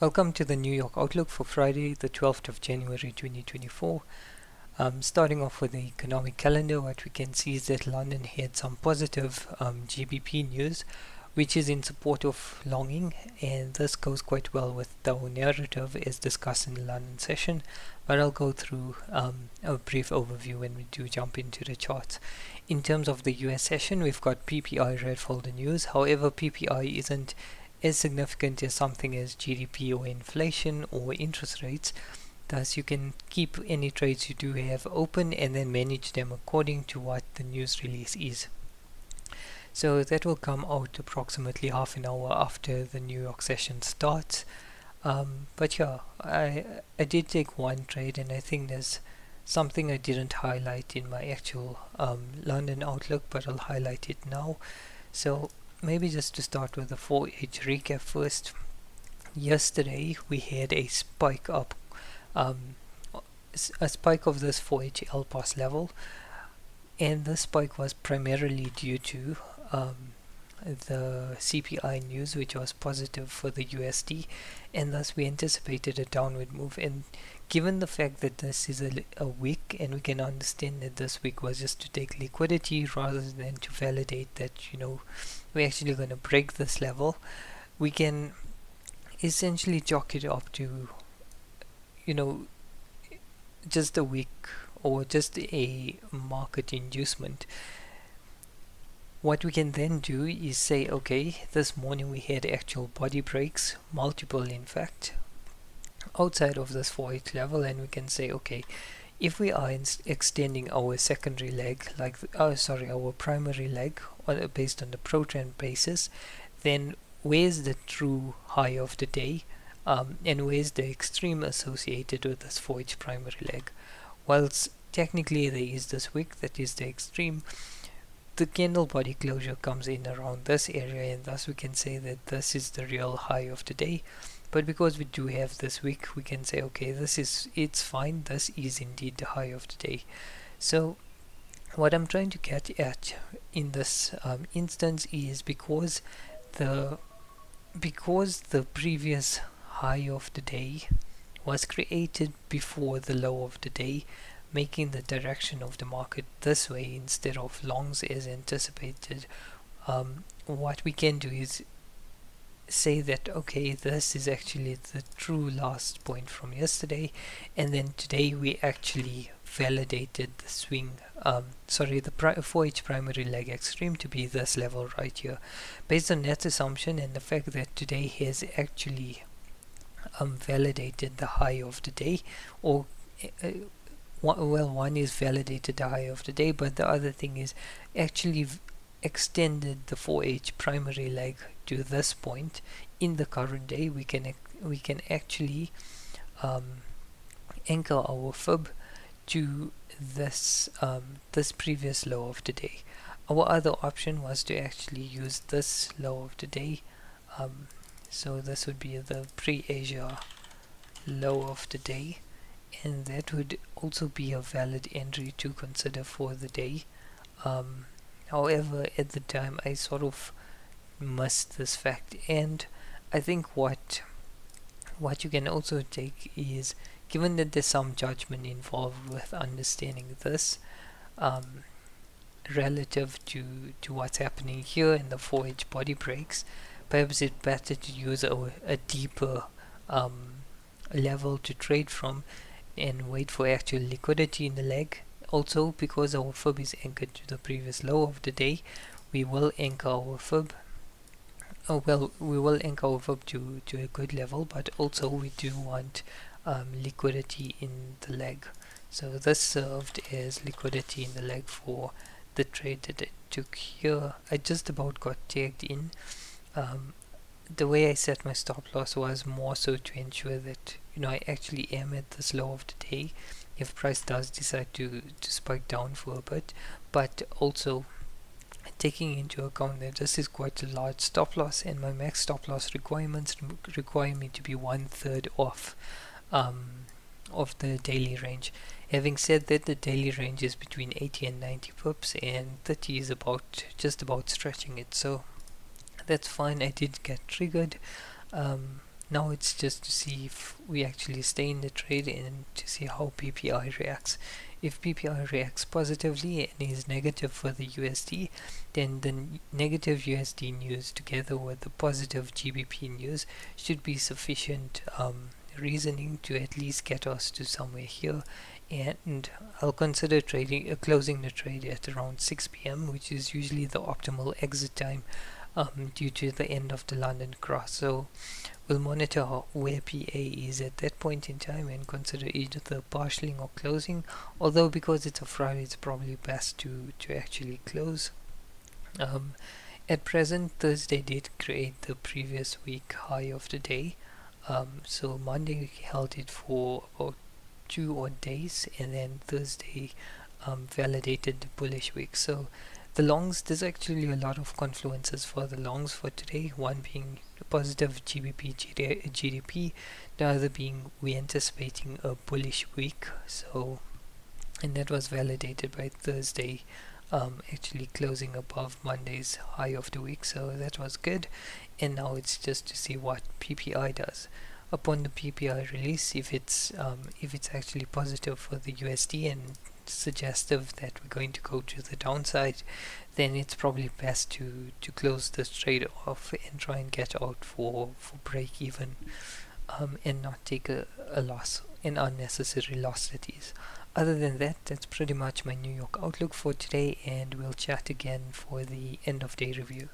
Welcome to the New York Outlook for Friday, the 12th of January 2024. Starting off with the economic calendar, what we can see is that London had some positive GBP news, which is in support of longing, and this goes quite well with our narrative as discussed in the London session, but I'll go through a brief overview when we do jump into the charts. In terms of the US session, we've got PPI red folder news. However, PPI isn't as significant as something as GDP or inflation or interest rates. Thus, you can keep any trades you do have open and then manage them according to what the news release is. So that will come out approximately half an hour after the New York session starts. But yeah, I did take one trade, and I think there's something I didn't highlight in my actual London outlook, but I'll highlight it now. So maybe just to start with the 4H recap first. Yesterday we had a spike up, a spike of this 4H LPAS level, and this spike was primarily due to the CPI news, which was positive for the USD, and thus we anticipated a downward move. And given the fact that this is a wick, and we can understand that this wick was just to take liquidity rather than to validate that we're actually going to break this level, we can essentially chalk it up to just a wick or just a market inducement. What we can then do is say, okay, this morning we had actual body breaks, multiple in fact, outside of this 4H level, and we can say, okay, if we are extending our secondary leg, our primary leg based on the pro trend basis, then where's the true high of the day, and where's the extreme associated with this 4H primary leg? Whilst technically there is this wick that is the extreme, the candle body closure comes in around this area, and thus we can say that this is the real high of the day. But because we do have this wick, we can say, okay, it's fine, this is indeed the high of the day. So what I'm trying to get at in this instance is because the previous high of the day was created before the low of the day, making the direction of the market this way instead of longs as anticipated, what we can do is say that, okay, this is actually the true last point from yesterday, and then today we actually validated the swing, the 4H primary leg extreme to be this level right here. Based on that assumption and the fact that today has actually validated the high of the day, or one is validated the high of the day, but the other thing is actually extended the 4H primary leg to this point in the current day. We can actually anchor our fib to this previous low of the day. Our other option was to actually use this low of the day, so this would be the pre-Asia low of the day, and that would also be a valid entry to consider for the day. However, at the time I sort of missed this fact, and I think what you can also take is, given that there's some judgment involved with understanding this relative to what's happening here in the 4H body breaks, perhaps it's better to use a deeper level to trade from and wait for actual liquidity in the leg. Also, because our fib is anchored to the previous low of the day, we will anchor our fib. We will anchor our fib to a good level, but also we do want liquidity in the leg. So this served as liquidity in the leg for the trade that I took here. I just about got tagged in. The way I set my stop loss was more so to ensure that I actually am at this low of the day if price does decide to spike down for a bit, but also taking into account that this is quite a large stop loss, and my max stop loss requirements require me to be 1/3 off of the daily range. Having said that, the daily range is between 80 and 90 pips, and 30 is just about stretching it, so that's fine. I did get triggered. Now it's just to see if we actually stay in the trade and to see how PPI reacts. If PPI reacts positively and is negative for the USD, then the negative USD news together with the positive GBP news should be sufficient reasoning to at least get us to somewhere here. And I'll consider closing the trade at around 6 p.m., which is usually the optimal exit time due to the end of the London cross. So we'll monitor where PA is at that point in time and consider either partialing or closing. Although because it's a Friday, it's probably best to actually close. Um, at present, Thursday did create the previous week high of the day. So Monday held it for about 2 odd days, and then Thursday validated the bullish week. So the longs, there's actually a lot of confluences for the longs for today. One being positive GDP, the other being we anticipating a bullish week. So, and that was validated by Thursday actually closing above Monday's high of the week. So that was good. And now it's just to see what PPI does. Upon the PPI release, if it's actually positive for the USD and suggestive that we're going to go to the downside, then it's probably best to close this trade off and try and get out for break even, and not take a loss, an unnecessary loss that is. Other than that, that's pretty much my New York outlook for today, and we'll chat again for the end of day review.